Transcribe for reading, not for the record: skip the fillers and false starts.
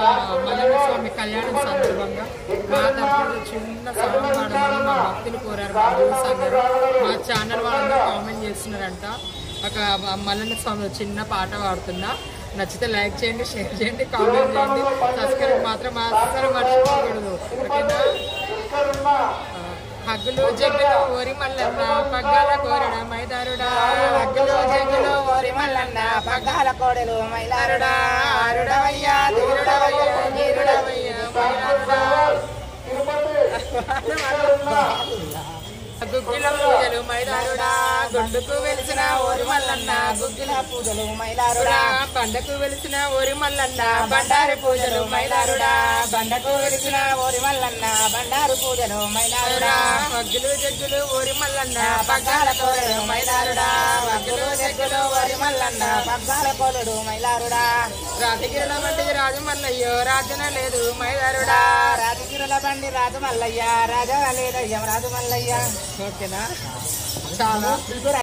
మల్లన్న స్వామి కళ్యాణం సందర్భంగా మా తరఫున చిన్న సాంగ్ పాడమని మా భక్తులు కోరారు. మా వ్యూస్ అందరూ మా ఛానల్ వాళ్ళందరూ కామెంట్ చేస్తున్నారంట. ఒక మల్లన్న స్వామి చిన్న పాట పాడుతున్నా. నచ్చితే లైక్ చేయండి, షేర్ చేయండి, కామెంట్ చేయండి, సబ్స్క్రైబ్ మాత్రం అస్సలు మర్చిపోకూడదు. ఓకేనా? హగ్గులు జగ్గులు ఓరి మల్లన్న పగ్గాల కోరడ మైదారుడా, హగ్గులు జగ్గులు ఓరి మల్లన్న పగ్గాల కోడలు మైదారుడా, ఆరుడవయ్యా తీరుడవయ్యా నీరుడవయ్యా మైదారుడా. గుగ్గిల పూజలు మైదారుడా, గుండుకు వెలిసిన ఓరి మల్లన్న గుగ్గిల పూజలు మైదారుడా, బండకు వెలిసిన ఓరి మల్లన్న బండారు పూజలు మైదారుడా, బండకు వెలిసిన ఓరి మల్లన్న బండారు పూజలు మైదారుడా, వగ్గులు జగ్గులు ఓరి మల్లన్న పగ్గాల కోడలు మైదారుడా, వగ్గులు జగ్గులు ఓరి మల్లన్న పగ్గాల కోడలు మైదారుడా, రాజగిరుల బండి రాజు మల్లయ్యో రాజన లేదు మైదారుడా, రాజగిరుల బండి రాజు మల్లయ్య రాజన లేదయ్య రాజు మల్లయ్య. ఓకేనా? చాలా